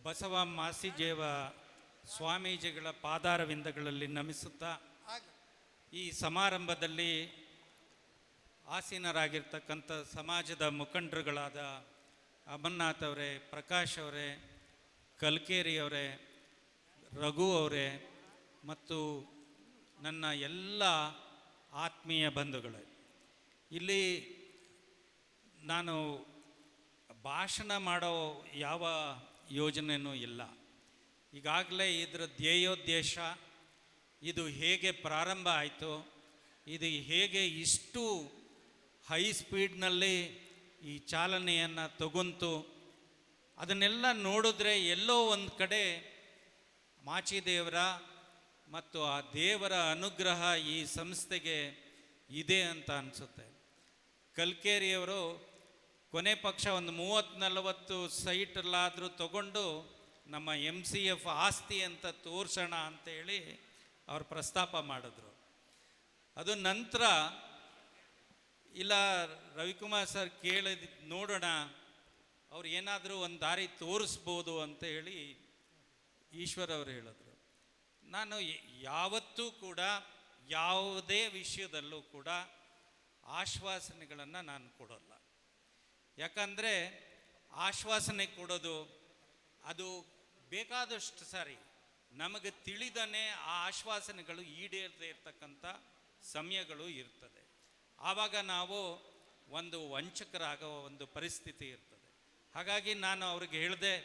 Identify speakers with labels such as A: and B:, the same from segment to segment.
A: ಬಸವ ಮಾಸಿಜೇವ ಸ್ವಾಮೀಜಿಗಳ ಪಾದಾರವಿಂದಗಳಲ್ಲಿ ನಮಿಸುತ್ತಾ ಈ ಸಮಾರಂಭದಲ್ಲಿ ಆಸೀನರಾಗಿರ್ತಕ್ಕಂಥ ಸಮಾಜದ ಮುಖಂಡರುಗಳಾದ ಅಮರ್ನಾಥ್ ಅವರೇ, ಪ್ರಕಾಶ್ ಅವರೇ, ಕಲ್ಕೇರಿ ಅವರೇ, ರಘು ಅವರೇ ಮತ್ತು ನನ್ನ ಎಲ್ಲ ಆತ್ಮೀಯ ಬಂಧುಗಳೇ, ಇಲ್ಲಿ ನಾನು ಭಾಷಣ ಮಾಡೋ ಯಾವ ಯೋಜನೆಯೂ ಇಲ್ಲ. ಈಗಾಗಲೇ ಇದರ ಧ್ಯೇಯೋದ್ದೇಶ, ಇದು ಹೇಗೆ ಪ್ರಾರಂಭ ಆಯಿತು, ಇದು ಹೇಗೆ ಇಷ್ಟು ಹೈ ಸ್ಪೀಡ್ನಲ್ಲಿ ಈ ಚಾಲನೆಯನ್ನು ತಗೊಂತು, ಅದನ್ನೆಲ್ಲ ನೋಡಿದ್ರೆ ಎಲ್ಲೋ ಒಂದು ಕಡೆ ಮಾಚಿದೇವರ ಮತ್ತು ಆ ದೇವರ ಅನುಗ್ರಹ ಈ ಸಂಸ್ಥೆಗೆ ಇದೆ ಅಂತ ಅನಿಸುತ್ತೆ. ಕಲ್ಕೇರಿಯವರು ಕೊನೆ ಪಕ್ಷ ಒಂದು 30-40 ಸೈಟಲ್ಲಾದರೂ ತಗೊಂಡು ನಮ್ಮ MCF ಆಸ್ತಿ ಅಂತ ತೋರಿಸೋಣ ಅಂತೇಳಿ ಅವ್ರು ಪ್ರಸ್ತಾಪ ಮಾಡಿದ್ರು. ಅದು ನಂತರ ಇಲ್ಲ ರವಿಕುಮಾರ್ ಸರ್ ಕೇಳಿದ ನೋಡೋಣ, ಅವ್ರು ಏನಾದರೂ ಒಂದು ದಾರಿ ತೋರಿಸ್ಬೋದು ಅಂತ ಹೇಳಿ ಈಶ್ವರ್ ಅವರು ಹೇಳಿದ್ರು. ನಾನು ಯಾವತ್ತೂ ಕೂಡ ಯಾವುದೇ ವಿಷಯದಲ್ಲೂ ಕೂಡ ಆಶ್ವಾಸನೆಗಳನ್ನು ನಾನು ಕೊಡೋಲ್ಲ. ಯಾಕಂದರೆ ಆಶ್ವಾಸನೆ ಕೊಡೋದು ಅದು ಬೇಕಾದಷ್ಟು ಸಾರಿ ನಮಗೆ ತಿಳಿದನೇ ಆ ಆಶ್ವಾಸನೆಗಳು ಈಡೇರದೇ ಇರ್ತಕ್ಕಂಥ ಸಮಯಗಳು ಇರ್ತದೆ. ಆವಾಗ ನಾವು ಒಂದು ವಂಚಕರಾಗೋ ಒಂದು ಪರಿಸ್ಥಿತಿ ಇರ್ತದೆ. ಹಾಗಾಗಿ ನಾನು ಅವ್ರಿಗೆ ಹೇಳಿದೆ,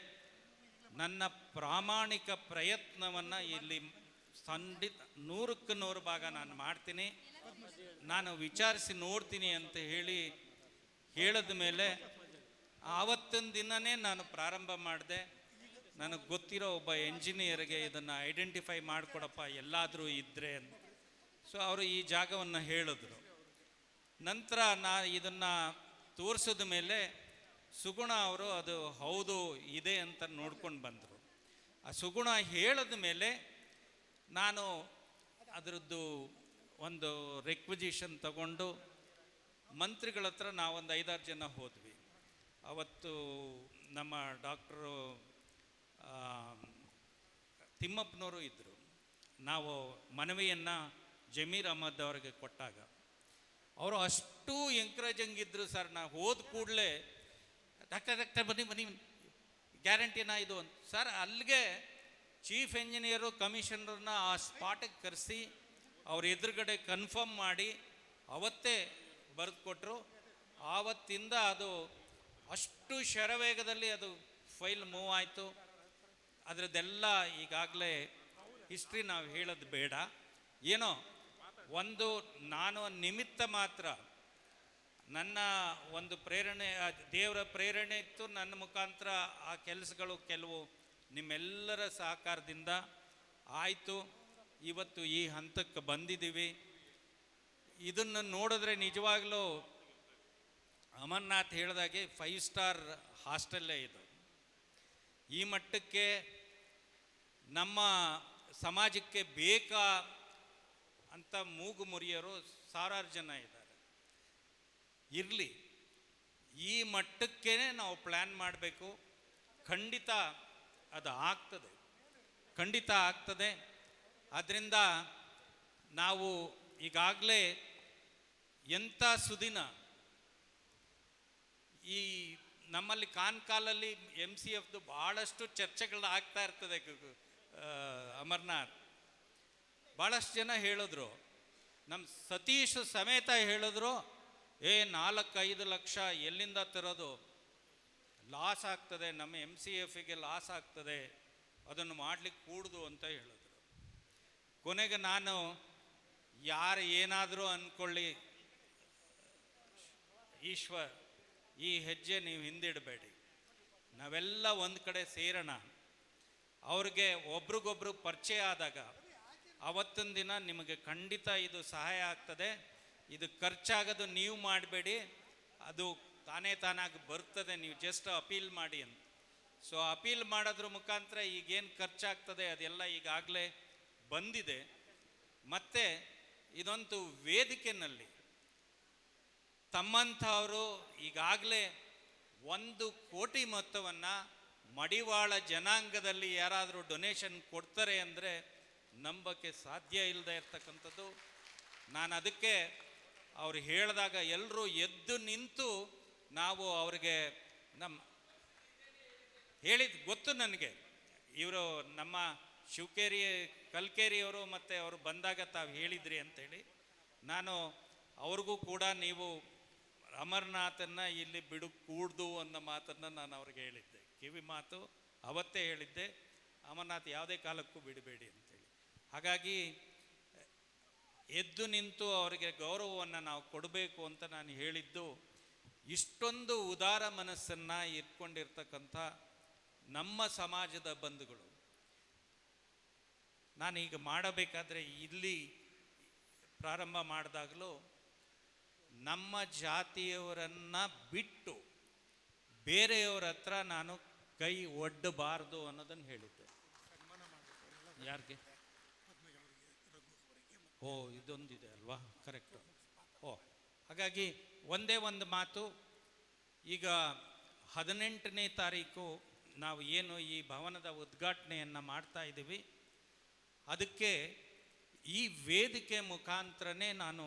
A: ನನ್ನ ಪ್ರಾಮಾಣಿಕ ಪ್ರಯತ್ನವನ್ನು ಇಲ್ಲಿ ಖಂಡಿತ 100ಕ್ಕೆ 100 ಭಾಗ ನಾನು ಮಾಡ್ತೀನಿ, ನಾನು ವಿಚಾರಿಸಿ ನೋಡ್ತೀನಿ ಅಂತ ಹೇಳಿದ ಮೇಲೆ ಆವತ್ತಿನ ದಿನವೇ ನಾನು ಪ್ರಾರಂಭ ಮಾಡಿದೆ. ನನಗೆ ಗೊತ್ತಿರೋ ಒಬ್ಬ ಎಂಜಿನಿಯರ್ಗೆ ಇದನ್ನು ಐಡೆಂಟಿಫೈ ಮಾಡಿಕೊಡಪ್ಪ ಎಲ್ಲಾದರೂ ಇದ್ದರೆ ಅಂತ. ಸೊ ಅವರು ಈ ಜಾಗವನ್ನು ಹೇಳಿದ್ರು. ನಂತರ ಇದನ್ನು ತೋರಿಸಿದ ಮೇಲೆ ಸುಗುಣ ಅವರು ಅದು ಹೌದು ಇದೆ ಅಂತ ನೋಡ್ಕೊಂಡು ಬಂದರು. ಆ ಸುಗುಣ ಹೇಳಿದ ಮೇಲೆ ನಾನು ಅದರದ್ದು ಒಂದು ರೆಕ್ವಿಸಿಷನ್ ತಗೊಂಡು ಮಂತ್ರಿಗಳ ಹತ್ರ ನಾವೊಂದು 5-6 ಜನ ಹೋದ್ವಿ. ಅವತ್ತು ನಮ್ಮ ಡಾಕ್ಟ್ರು ತಿಮ್ಮಪ್ಪನವರು ಇದ್ದರು. ನಾವು ಮನವಿಯನ್ನು ಜಮೀರ್ ಅಹಮದ್ ಅವರಿಗೆ ಕೊಟ್ಟಾಗ ಅವರು ಅಷ್ಟು ಎಂಕರೇಜಿಂಗ್ ಇದ್ದರು. ಸರ್ ನಾವು ಹೋದ ಕೂಡಲೇ ಡಾಕ್ಟರ್ ಬನ್ನಿ ಗ್ಯಾರಂಟಿನ ಇದು ಅಂತ. ಸರ್ ಅಲ್ಲಿಗೆ ಚೀಫ್ ಎಂಜಿನಿಯರು ಕಮಿಷನರ್ನ ಆ ಸ್ಪಾಟಿಗೆ ಕರೆಸಿ ಅವ್ರ ಎದುರುಗಡೆ ಕನ್ಫರ್ಮ್ ಮಾಡಿ ಅವತ್ತೇ ಬರೆದು ಕೊಟ್ಟರು. ಆವತ್ತಿಂದ ಅದು ಅಷ್ಟು ಶರವೇಗದಲ್ಲಿ ಅದು ಫೈಲ್ ಮೂವ್ ಆಯಿತು. ಅದರದ್ದೆಲ್ಲ ಈಗಾಗಲೇ ಹಿಸ್ಟ್ರಿ ನಾವು ಹೇಳೋದು ಬೇಡ. ಏನೋ ಒಂದು ನಾನು ನಿಮಿತ್ತ ಮಾತ್ರ, ನನ್ನ ಒಂದು ಪ್ರೇರಣೆ, ದೇವರ ಪ್ರೇರಣೆ ಇತ್ತು. ನನ್ನ ಮುಖಾಂತರ ಆ ಕೆಲಸಗಳು ಕೆಲವು ನಿಮ್ಮೆಲ್ಲರ ಸಹಕಾರದಿಂದ ಆಯಿತು. ಇವತ್ತು ಈ ಹಂತಕ್ಕೆ ಬಂದಿದ್ದೀವಿ. ಇದನ್ನು ನೋಡಿದ್ರೆ ನಿಜವಾಗ್ಲೂ ಅಮರ್ನಾಥ್ ಹೇಳಿದಾಗೆ 5 ಸ್ಟಾರ್ ಹಾಸ್ಟೆಲ್ಲೇ ಇದು. ಈ ಮಟ್ಟಕ್ಕೆ ನಮ್ಮ ಸಮಾಜಕ್ಕೆ ಬೇಕಾ ಅಂತ ಮೂಗು ಮುರಿಯೋರು ಸಾವಿರಾರು ಜನ ಇದ್ದಾರೆ. ಇರಲಿ, ಈ ಮಟ್ಟಕ್ಕೇ ನಾವು ಪ್ಲ್ಯಾನ್ ಮಾಡಬೇಕು. ಖಂಡಿತ ಅದು ಆಗ್ತದೆ, ಖಂಡಿತ ಆಗ್ತದೆ. ಆದ್ದರಿಂದ ನಾವು ಈಗಾಗಲೇ ಎಂಥ ಸುದಿನ ಈ ನಮ್ಮಲ್ಲಿ ಕಾನ್ಕಾಲಲ್ಲಿ MCFದು ಭಾಳಷ್ಟು ಚರ್ಚೆಗಳು ಆಗ್ತಾ ಇರ್ತದೆ. ಅಮರ್ನಾಥ್ ಭಾಳಷ್ಟು ಜನ ಹೇಳಿದ್ರು, ನಮ್ಮ ಸತೀಶ್ ಸಮೇತ ಹೇಳಿದ್ರು, 4-5 ಲಕ್ಷ ಎಲ್ಲಿಂದ ತರೋದು, ಲಾಸ್ ಆಗ್ತದೆ, ನಮ್ಮ MCFಗೆ ಲಾಸ್ ಆಗ್ತದೆ, ಅದನ್ನು ಮಾಡಲಿಕ್ಕೆ ಕೂಡ್ದು ಅಂತ ಹೇಳಿದ್ರು. ಕೊನೆಗೆ ನಾನು ಯಾರು ಏನಾದರೂ ಅಂದ್ಕೊಳ್ಳಿ, ಈಶ್ವರ್ ಈ ಹೆಜ್ಜೆ ನೀವು ಹಿಂದಿಡಬೇಡಿ, ನಾವೆಲ್ಲ ಒಂದು ಕಡೆ ಸೇರೋಣ. ಅವ್ರಿಗೆ ಒಬ್ರಿಗೊಬ್ರು ಪರಿಚಯ ಆದಾಗ ಅವತ್ತಿನ ದಿನ ನಿಮಗೆ ಖಂಡಿತ ಇದು ಸಹಾಯ ಆಗ್ತದೆ. ಇದು ಖರ್ಚಾಗೋದು ನೀವು ಮಾಡಬೇಡಿ, ಅದು ತಾನಾಗಿ ಬರ್ತದೆ, ನೀವು ಜಸ್ಟ್ ಅಪೀಲ್ ಮಾಡಿ ಅಂತ. ಸೊ ಅಪೀಲ್ ಮಾಡೋದ್ರ ಮುಖಾಂತರ ಈಗೇನು ಖರ್ಚಾಗ್ತದೆ ಅದೆಲ್ಲ ಈಗಾಗಲೇ ಬಂದಿದೆ. ಮತ್ತು ಇದೊಂದು ವೇದಿಕೆಯಲ್ಲಿ ತಮ್ಮಂಥವರು ಈಗಾಗಲೇ 1 ಕೋಟಿ ಮೊತ್ತವನ್ನು ಮಡಿವಾಳ ಜನಾಂಗದಲ್ಲಿ ಯಾರಾದರೂ ಡೊನೇಷನ್ ಕೊಡ್ತಾರೆ ಅಂದರೆ ನಂಬಕ್ಕೆ ಸಾಧ್ಯ ಇಲ್ಲದೆ ಇರ್ತಕ್ಕಂಥದ್ದು. ನಾನು ಅದಕ್ಕೆ ಅವ್ರು ಹೇಳಿದಾಗ ಎಲ್ಲರೂ ಎದ್ದು ನಿಂತು ನಾವು ಅವ್ರಿಗೆ ನಮ್ಮ ಹೇಳಿದ್ದು ಗೊತ್ತು ನನಗೆ. ಇವರು ನಮ್ಮ ಶಿವಕೇರಿ ಕಲ್ಕೇರಿಯವರು ಮತ್ತು ಅವರು ಬಂದಾಗ ತಾವು ಹೇಳಿದ್ರಿ ಅಂಥೇಳಿ ನಾನು ಅವ್ರಿಗೂ ಕೂಡ ನೀವು ಅಮರನಾಥನ್ನು ಇಲ್ಲಿ ಬಿಡು ಕೂಡ್ದು ಅನ್ನೋ ಮಾತನ್ನು ನಾನು ಅವ್ರಿಗೆ ಹೇಳಿದ್ದೆ, ಕಿವಿ ಮಾತು ಅವತ್ತೇ ಹೇಳಿದ್ದೆ, ಅಮರನಾಥ್ ಯಾವುದೇ ಕಾಲಕ್ಕೂ ಬಿಡಬೇಡಿ ಅಂತೇಳಿ. ಹಾಗಾಗಿ ಎದ್ದು ನಿಂತು ಅವರಿಗೆ ಗೌರವವನ್ನು ನಾವು ಕೊಡಬೇಕು ಅಂತ ನಾನು ಹೇಳಿದ್ದು. ಇಷ್ಟೊಂದು ಉದಾರ ಮನಸ್ಸನ್ನು ಇಟ್ಕೊಂಡಿರ್ತಕ್ಕಂಥ ನಮ್ಮ ಸಮಾಜದ ಬಂಧುಗಳು, ನಾನೀಗ ಮಾಡಬೇಕಾದ್ರೆ ಇಲ್ಲಿ ಪ್ರಾರಂಭ ಮಾಡಿದಾಗಲೂ ನಮ್ಮ ಜಾತಿಯವರನ್ನು ಬಿಟ್ಟು ಬೇರೆಯವರ ಹತ್ರ ನಾನು ಕೈ ಒಡ್ಡಬಾರ್ದು ಅನ್ನೋದನ್ನು ಹೇಳಿದ್ದೆ. ಯಾರಿಗೆ? ಓ, ಇದೊಂದಿದೆ ಅಲ್ವಾ, ಕರೆಕ್ಟು. ಓ, ಹಾಗಾಗಿ ಒಂದೇ ಒಂದು ಮಾತು. ಈಗ 18ನೇ ತಾರೀಕು ನಾವು ಏನು ಈ ಭವನದ ಉದ್ಘಾಟನೆಯನ್ನು ಮಾಡ್ತಾ ಇದ್ದೀವಿ, ಅದಕ್ಕೆ ಈ ವೇದಿಕೆ ಮುಖಾಂತರನೇ ನಾನು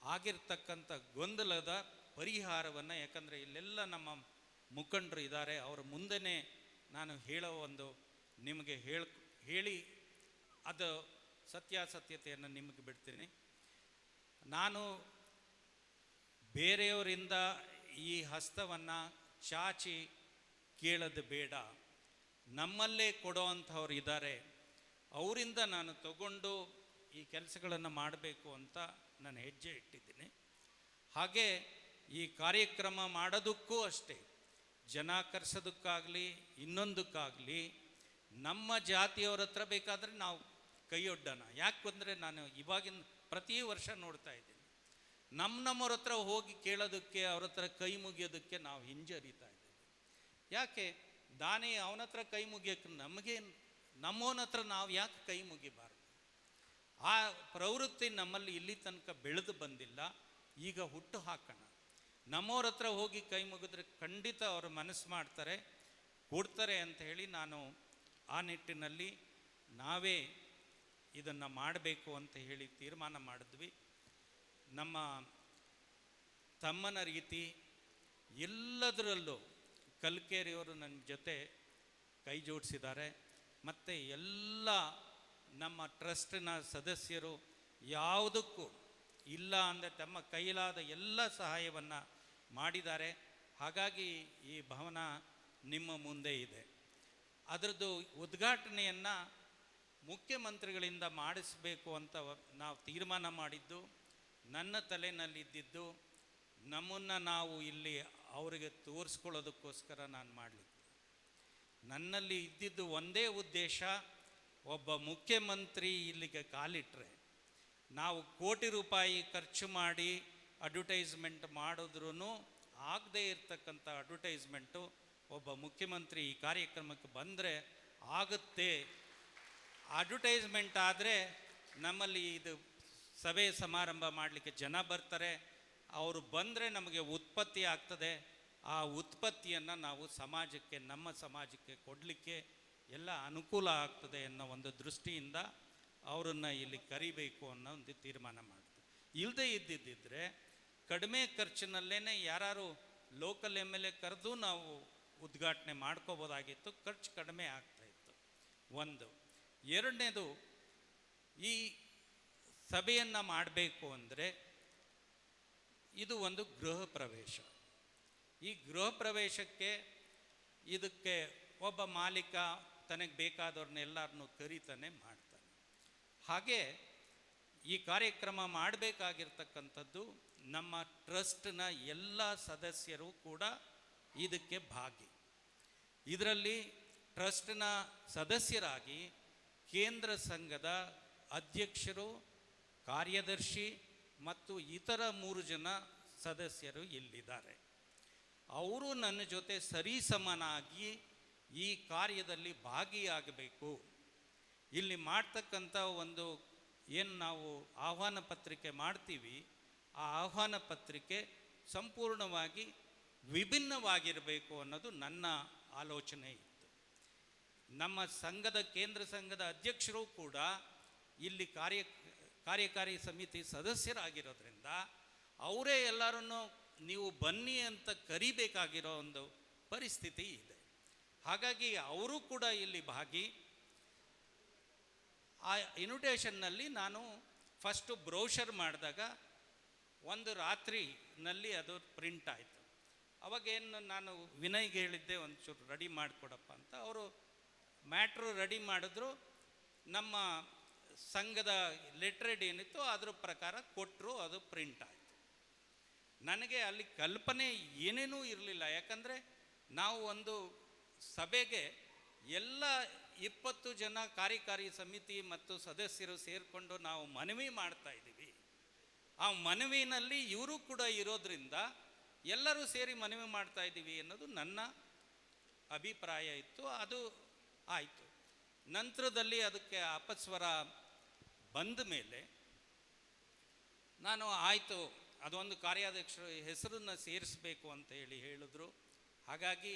A: ಆಗಿರ್ತಕ್ಕಂಥ ಗೊಂದಲದ ಪರಿಹಾರವನ್ನು, ಯಾಕಂದರೆ ಇಲ್ಲೆಲ್ಲ ನಮ್ಮ ಮುಖಂಡರು ಇದ್ದಾರೆ, ಅವರ ಮುಂದೆನೇ ನಾನು ಹೇಳೋ ಒಂದು ನಿಮಗೆ ಹೇಳಿ ಅದು ಸತ್ಯಾಸತ್ಯತೆಯನ್ನು ನಿಮಗೆ ಬಿಡ್ತೀನಿ. ನಾನು ಬೇರೆಯವರಿಂದ ಈ ಹಸ್ತವನ್ನು ಚಾಚಿ ಕೇಳೋದು ಬೇಡ, ನಮ್ಮಲ್ಲೇ ಕೊಡೋವಂಥವ್ರು ಇದ್ದಾರೆ, ಅವರಿಂದ ನಾನು ತಗೊಂಡು ಈ ಕೆಲಸಗಳನ್ನು ಮಾಡಬೇಕು ಅಂತ ನಾನು ಹೆಜ್ಜೆ ಇಟ್ಟಿದ್ದೀನಿ. ಹಾಗೆ ಈ ಕಾರ್ಯಕ್ರಮ ಮಾಡೋದಕ್ಕೂ ಅಷ್ಟೇ, ಜನ ಕರೆಸೋದಕ್ಕಾಗಲಿ ಇನ್ನೊಂದಕ್ಕಾಗಲಿ ನಮ್ಮ ಜಾತಿಯವ್ರ ಹತ್ರ ಬೇಕಾದರೆ ನಾವು ಕೈಯೊಡ್ಡೋಣ. ಯಾಕಂದರೆ ನಾನು ಇವಾಗಿನ ಪ್ರತಿ ವರ್ಷ ನೋಡ್ತಾ ಇದ್ದೀನಿ, ನಮ್ಮವ್ರ ಹತ್ರ ಹೋಗಿ ಕೇಳೋದಕ್ಕೆ, ಅವ್ರ ಹತ್ರ ಕೈ ಮುಗಿಯೋದಕ್ಕೆ ನಾವು ಹಿಂಜರಿತಾ ಇದ್ದೀವಿ. ಯಾಕೆ ದಾನಿ ಅವನ ಹತ್ರ ಕೈ ಮುಗಿಯೋಕ್ಕೆ ನಮ್ಮವನ ಹತ್ರ ನಾವು ಯಾಕೆ ಕೈ ಮುಗಿಬಾರ್ದು? ಆ ಪ್ರವೃತ್ತಿ ನಮ್ಮಲ್ಲಿ ಇಲ್ಲಿ ತನಕ ಬೆಳೆದು ಬಂದಿಲ್ಲ, ಈಗ ಹುಟ್ಟು ಹಾಕೋಣ. ನಮ್ಮವ್ರ ಹತ್ರ ಹೋಗಿ ಕೈ ಮುಗಿದ್ರೆ ಖಂಡಿತ ಅವರು ಮನಸ್ಸು ಮಾಡ್ತಾರೆ, ಕೊಡ್ತಾರೆ ಅಂತ ಹೇಳಿ ನಾನು ಆ ನಿಟ್ಟಿನಲ್ಲಿ ನಾವೇ ಇದನ್ನು ಮಾಡಬೇಕು ಅಂತ ಹೇಳಿ ತೀರ್ಮಾನ ಮಾಡಿದ್ವಿ. ನಮ್ಮ ತಮ್ಮನ ರೀತಿ ಎಲ್ಲದರಲ್ಲೂ ಕಲ್ಕೇರಿಯವರು ನನ್ನ ಜೊತೆ ಕೈ ಜೋಡಿಸಿದ್ದಾರೆ. ಮತ್ತು ಎಲ್ಲ ನಮ್ಮ ಟ್ರಸ್ಟಿನ ಸದಸ್ಯರು ಯಾವುದಕ್ಕೂ ಇಲ್ಲ ಅಂದರೆ ತಮ್ಮ ಕೈಲಾದ ಎಲ್ಲ ಸಹಾಯವನ್ನು ಮಾಡಿದ್ದಾರೆ. ಹಾಗಾಗಿ ಈ ಭವನ ನಿಮ್ಮ ಮುಂದೆ ಇದೆ. ಅದರದ್ದು ಉದ್ಘಾಟನೆಯನ್ನು ಮುಖ್ಯಮಂತ್ರಿಗಳಿಂದ ಮಾಡಿಸಬೇಕು ಅಂತ ನಾವು ತೀರ್ಮಾನ ಮಾಡಿದ್ದು, ನನ್ನ ತಲೆಯಲ್ಲಿದ್ದಿದ್ದು, ನಮ್ಮನ್ನು ನಾವು ಇಲ್ಲಿ ಅವರಿಗೆ ತೋರಿಸ್ಕೊಳ್ಳೋದಕ್ಕೋಸ್ಕರ ನಾನು ಮಾಡಲಿಕ್ಕೆ ನನ್ನಲ್ಲಿ ಇದ್ದಿದ್ದು ಒಂದೇ ಉದ್ದೇಶ, ಒಬ್ಬ ಮುಖ್ಯಮಂತ್ರಿ ಇಲ್ಲಿಗೆ ಕಾಲಿಟ್ಟರೆ ನಾವು ಕೋಟಿ ರೂಪಾಯಿ ಖರ್ಚು ಮಾಡಿ ಅಡ್ವರ್ಟೈಸ್ಮೆಂಟ್ ಮಾಡಿದ್ರೂ ಆಗದೇ ಇರತಕ್ಕಂಥ ಅಡ್ವರ್ಟೈಸ್ಮೆಂಟು ಒಬ್ಬ ಮುಖ್ಯಮಂತ್ರಿ ಈ ಕಾರ್ಯಕ್ರಮಕ್ಕೆ ಬಂದರೆ ಆಗುತ್ತೆ. ಅಡ್ವರ್ಟೈಸ್ಮೆಂಟ್ ಆದರೆ ನಮ್ಮಲ್ಲಿ ಇದು ಸಭೆ ಸಮಾರಂಭ ಮಾಡಲಿಕ್ಕೆ ಜನ ಬರ್ತಾರೆ, ಅವರು ಬಂದರೆ ನಮಗೆ ಉತ್ಪತ್ತಿ ಆಗ್ತದೆ. ಆ ಉತ್ಪತ್ತಿಯನ್ನು ನಾವು ಸಮಾಜಕ್ಕೆ, ನಮ್ಮ ಸಮಾಜಕ್ಕೆ ಕೊಡಲಿಕ್ಕೆ ಎಲ್ಲ ಅನುಕೂಲ ಆಗ್ತದೆ ಅನ್ನೋ ಒಂದು ದೃಷ್ಟಿಯಿಂದ ಅವರನ್ನು ಇಲ್ಲಿ ಕರಿಬೇಕು ಅನ್ನೋ ಒಂದು ತೀರ್ಮಾನ ಮಾಡಿದ್ವಿ. ಇಲ್ಲದೇ ಇದ್ದಿದ್ದರೆ ಕಡಿಮೆ ಖರ್ಚಿನಲ್ಲೇ ಯಾರು ಲೋಕಲ್ MLA ಕರೆದು ನಾವು ಉದ್ಘಾಟನೆ ಮಾಡ್ಕೋಬೋದಾಗಿತ್ತು, ಖರ್ಚು ಕಡಿಮೆ ಆಗ್ತಾಯಿತ್ತು. ಒಂದು. ಎರಡನೇದು, ಈ ಸಭೆಯನ್ನು ಮಾಡಬೇಕು ಅಂದರೆ ಇದು ಒಂದು ಗೃಹ ಪ್ರವೇಶ. ಈ ಗೃಹ ಪ್ರವೇಶಕ್ಕೆ ಇದಕ್ಕೆ ಒಬ್ಬ ಮಾಲೀಕ ತನಗೆ ಬೇಕಾದವ್ರನ್ನೆಲ್ಲರನ್ನೂ ಕರೀತಾನೆ ಮಾಡ್ತಾನೆ. ಹಾಗೆ ಈ ಕಾರ್ಯಕ್ರಮ ಮಾಡಬೇಕಾಗಿರ್ತಕ್ಕಂಥದ್ದು ನಮ್ಮ ಟ್ರಸ್ಟ್ನ ಎಲ್ಲ ಸದಸ್ಯರು ಕೂಡ ಇದಕ್ಕೆ ಭಾಗಿ. ಇದರಲ್ಲಿ ಟ್ರಸ್ಟ್ನ ಸದಸ್ಯರಾಗಿ ಕೇಂದ್ರ ಸಂಘದ ಅಧ್ಯಕ್ಷರು, ಕಾರ್ಯದರ್ಶಿ ಮತ್ತು ಇತರ 3 ಜನ ಸದಸ್ಯರು ಇಲ್ಲಿದ್ದಾರೆ. ಅವರು ನನ್ನ ಜೊತೆ ಸರಿಸಮನಾಗಿ ಈ ಕಾರ್ಯದಲ್ಲಿ ಭಾಗಿಯಾಗಬೇಕು. ಇಲ್ಲಿ ಮಾಡ್ತಕ್ಕಂಥ ಒಂದು ಏನು ನಾವು ಆಹ್ವಾನ ಪತ್ರಿಕೆ ಮಾಡ್ತೀವಿ, ಆ ಆಹ್ವಾನ ಪತ್ರಿಕೆ ಸಂಪೂರ್ಣವಾಗಿ ವಿಭಿನ್ನವಾಗಿರಬೇಕು ಅನ್ನೋದು ನನ್ನ ಆಲೋಚನೆ ಇತ್ತು. ನಮ್ಮ ಸಂಘದ ಕೇಂದ್ರ ಸಂಘದ ಅಧ್ಯಕ್ಷರು ಕೂಡ ಇಲ್ಲಿ ಕಾರ್ಯಕಾರಿ ಸಮಿತಿ ಸದಸ್ಯರಾಗಿರೋದ್ರಿಂದ ಅವರೇ ಎಲ್ಲರನ್ನು ನೀವು ಬನ್ನಿ ಅಂತ ಕರಿಬೇಕಾಗಿರೋ ಒಂದು ಪರಿಸ್ಥಿತಿ ಇದೆ. ಹಾಗಾಗಿ ಅವರು ಕೂಡ ಇಲ್ಲಿ ಭಾಗಿ. ಆ ಇನ್ವಿಟೇಷನ್ನಲ್ಲಿ ನಾನು ಫಸ್ಟು ಬ್ರೋಷರ್ ಮಾಡಿದಾಗ ಒಂದು ರಾತ್ರಿನಲ್ಲಿ ಅದು ಪ್ರಿಂಟ್ ಆಯಿತು. ಅವಾಗೇನು ನಾನು ವಿನಯ್ಗೆ ಹೇಳಿದ್ದೆ ಒಂಚೂರು ರೆಡಿ ಮಾಡಿಕೊಡಪ್ಪ ಅಂತ. ಅವರು ಮ್ಯಾಟ್ರು ರೆಡಿ ಮಾಡಿದ್ರು. ನಮ್ಮ ಸಂಘದ ಲೆಟ್ರೇಡ್ ಏನಿತ್ತು ಅದ್ರ ಪ್ರಕಾರ ಕೊಟ್ಟರು, ಅದು ಪ್ರಿಂಟ್ ಆಯಿತು. ನನಗೆ ಅಲ್ಲಿ ಕಲ್ಪನೆ ಏನೇನೂ ಇರಲಿಲ್ಲ. ಯಾಕಂದರೆ ನಾವು ಒಂದು ಸಭೆಗೆ ಎಲ್ಲ 20 ಜನ ಕಾರ್ಯಕಾರಿ ಸಮಿತಿ ಮತ್ತು ಸದಸ್ಯರು ಸೇರಿಕೊಂಡು ನಾವು ಮನವಿ ಮಾಡ್ತಾ ಇದ್ದೀವಿ. ಆ ಮನವಿನಲ್ಲಿ ಇವರು ಕೂಡ ಇರೋದ್ರಿಂದ ಎಲ್ಲರೂ ಸೇರಿ ಮನವಿ ಮಾಡ್ತಾ ಇದ್ದೀವಿ ಅನ್ನೋದು ನನ್ನ ಅಭಿಪ್ರಾಯ ಇತ್ತು. ಅದು ಆಯಿತು. ನಂತರದಲ್ಲಿ ಅದಕ್ಕೆ ಅಪಸ್ವರ ಬಂದ ಮೇಲೆ ನಾನು ಆಯಿತು, ಅದೊಂದು ಕಾರ್ಯಾಧ್ಯಕ್ಷರ ಹೆಸರನ್ನು ಸೇರಿಸಬೇಕು ಅಂತ ಹೇಳಿದ್ರು. ಹಾಗಾಗಿ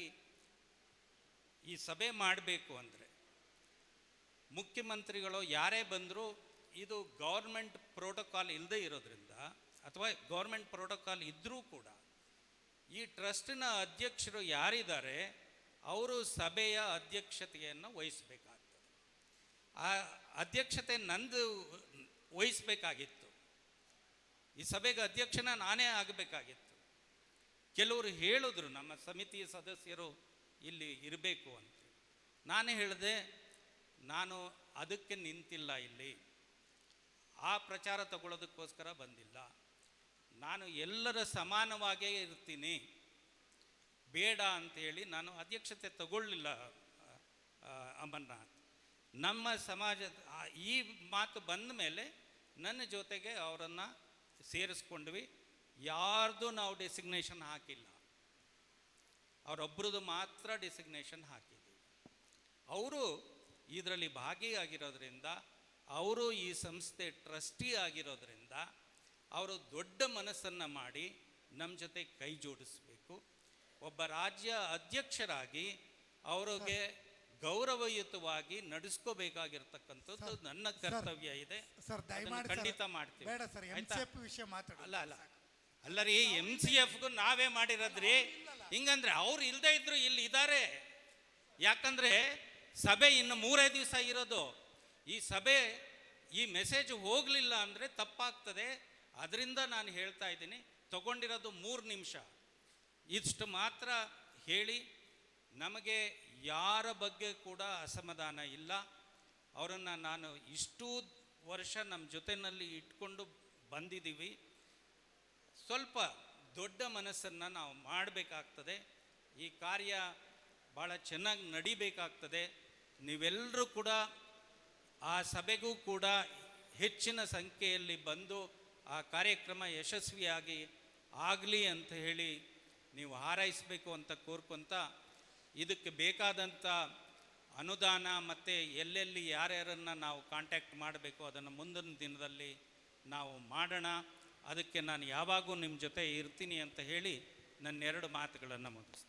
A: ಈ ಸಭೆ ಮಾಡಬೇಕು ಅಂದರೆ ಮುಖ್ಯಮಂತ್ರಿಗಳು ಯಾರೇ ಬಂದರೂ ಇದು ಗೌರ್ಮೆಂಟ್ ಪ್ರೋಟೋಕಾಲ್ ಇಲ್ಲದೆ ಇರೋದ್ರಿಂದ, ಅಥವಾ ಗೌರ್ಮೆಂಟ್ ಪ್ರೋಟೋಕಾಲ್ ಇದ್ದರೂ ಕೂಡ ಈ ಟ್ರಸ್ಟಿನ ಅಧ್ಯಕ್ಷರು ಯಾರಿದ್ದಾರೆ ಅವರು ಸಭೆಯ ಅಧ್ಯಕ್ಷತೆಯನ್ನು ವಹಿಸಬೇಕಾಗ್ತದೆ. ಆ ಅಧ್ಯಕ್ಷತೆ ನಂದು ವಹಿಸಬೇಕಾಗಿತ್ತು. ಈ ಸಭೆಗೆ ಅಧ್ಯಕ್ಷನ ನಾನೇ ಆಗಬೇಕಾಗಿತ್ತು. ಕೆಲವರು ಹೇಳಿದ್ರು ನಮ್ಮ ಸಮಿತಿಯ ಸದಸ್ಯರು ಇಲ್ಲಿ ಇರಬೇಕು ಅಂತ. ನಾನು ಹೇಳಿದೆ, ನಾನು ಅದಕ್ಕೆ ನಿಂತಿಲ್ಲ, ಇಲ್ಲಿ ಆ ಪ್ರಚಾರ ತಗೊಳ್ಳೋದಕ್ಕೋಸ್ಕರ ಬಂದಿಲ್ಲ. ನಾನು ಎಲ್ಲರ ಸಮಾನವಾಗೇ ಇರ್ತೀನಿ, ಬೇಡ ಅಂಥೇಳಿ ನಾನು ಅಧ್ಯಕ್ಷತೆ ತಗೊಳ್ಳಿಲ್ಲ. ಅಮರ್ನಾಥ್, ನಮ್ಮ ಸಮಾಜ ಈ ಮಾತು ಬಂದ ಮೇಲೆ ನನ್ನ ಜೊತೆಗೆ ಅವರನ್ನು ಸೇರಿಸ್ಕೊಂಡ್ವಿ. ಯಾರ್ದು ನಾವು ಡೆಸಿಗ್ನೇಷನ್ ಹಾಕಿಲ್ಲ, ಅವರೊಬ್ಬರದು ಮಾತ್ರ ಡೆಸಿಗ್ನೇಷನ್ ಹಾಕಿದ್ದೀವಿ. ಅವರು ಇದರಲ್ಲಿ ಭಾಗಿಯಾಗಿರೋದ್ರಿಂದ, ಅವರು ಈ ಸಂಸ್ಥೆ ಟ್ರಸ್ಟಿ ಆಗಿರೋದ್ರಿಂದ ಅವರು ದೊಡ್ಡ ಮನಸ್ಸನ್ನು ಮಾಡಿ ನಮ್ಮ ಜೊತೆ ಕೈ ಜೋಡಿಸಬೇಕು. ಒಬ್ಬ ರಾಜ್ಯ ಅಧ್ಯಕ್ಷರಾಗಿ ಅವರಿಗೆ ಗೌರವಯುತವಾಗಿ ನಡೆಸ್ಕೋಬೇಕಾಗಿರ್ತಕ್ಕಂಥದ್ದು ನನ್ನ ಕರ್ತವ್ಯ ಇದೆ. ಖಂಡಿತ ಮಾಡ್ತೀವಿ. ಅಲ್ಲ ರೀ, MCFಗೂ ನಾವೇ ಮಾಡಿರೋದ್ರಿ. ಹಿಂಗಂದ್ರೆ ಅವ್ರು ಇಲ್ಲದೆ ಇದ್ರು ಇಲ್ಲಿ ಇದ್ದಾರೆ. ಯಾಕಂದ್ರೆ ಸಭೆ ಇನ್ನು 3-5 ದಿವಸ ಇರೋದು. ಈ ಸಭೆ ಈ ಮೆಸೇಜ್ ಹೋಗಲಿಲ್ಲ ಅಂದರೆ ತಪ್ಪಾಗ್ತದೆ. ಅದರಿಂದ ನಾನು ಹೇಳ್ತಾ ಇದ್ದೀನಿ, ತಗೊಂಡಿರೋದು 3 ನಿಮಿಷ. ಇಷ್ಟು ಮಾತ್ರ ಹೇಳಿ, ನಮಗೆ ಯಾರ ಬಗ್ಗೆ ಕೂಡ ಅಸಮಾಧಾನ ಇಲ್ಲ. ಅವರನ್ನು ನಾನು ಇಷ್ಟೂ ವರ್ಷ ನಮ್ಮ ಜೊತೆಯಲ್ಲಿ ಇಟ್ಕೊಂಡು ಬಂದಿದ್ದೀವಿ. ಸ್ವಲ್ಪ ದೊಡ್ಡ ಮನಸ್ಸನ್ನು ನಾವು ಮಾಡಬೇಕಾಗ್ತದೆ. ಈ ಕಾರ್ಯ ಭಾಳ ಚೆನ್ನಾಗಿ ನಡಿಬೇಕಾಗ್ತದೆ. ನೀವೆಲ್ಲರೂ ಕೂಡ ಆ ಸಭೆಗೂ ಕೂಡ ಹೆಚ್ಚಿನ ಸಂಖ್ಯೆಯಲ್ಲಿ ಬಂದು ಆ ಕಾರ್ಯಕ್ರಮ ಯಶಸ್ವಿಯಾಗಿ ಆಗಲಿ ಅಂತ ಹೇಳಿ ನೀವು ಹಾರೈಸಬೇಕು ಅಂತ ಕೋರ್ಕೊಂತ, ಇದಕ್ಕೆ ಬೇಕಾದಂಥ ಅನುದಾನ ಮತ್ತು ಎಲ್ಲೆಲ್ಲಿ ಯಾರ್ಯಾರನ್ನು ನಾವು ಕಾಂಟ್ಯಾಕ್ಟ್ ಮಾಡಬೇಕು ಅದನ್ನು ಮುಂದಿನ ದಿನದಲ್ಲಿ ನಾವು ಮಾಡೋಣ. ಅದಕ್ಕೆ ನಾನು ಯಾವಾಗೂ ನಿಮ್ಮ ಜೊತೆ ಇರ್ತೀನಿ ಅಂತ ಹೇಳಿ ನನ್ನ 2 ಮಾತುಗಳನ್ನು ಮುಗಿಸ್ತೀನಿ.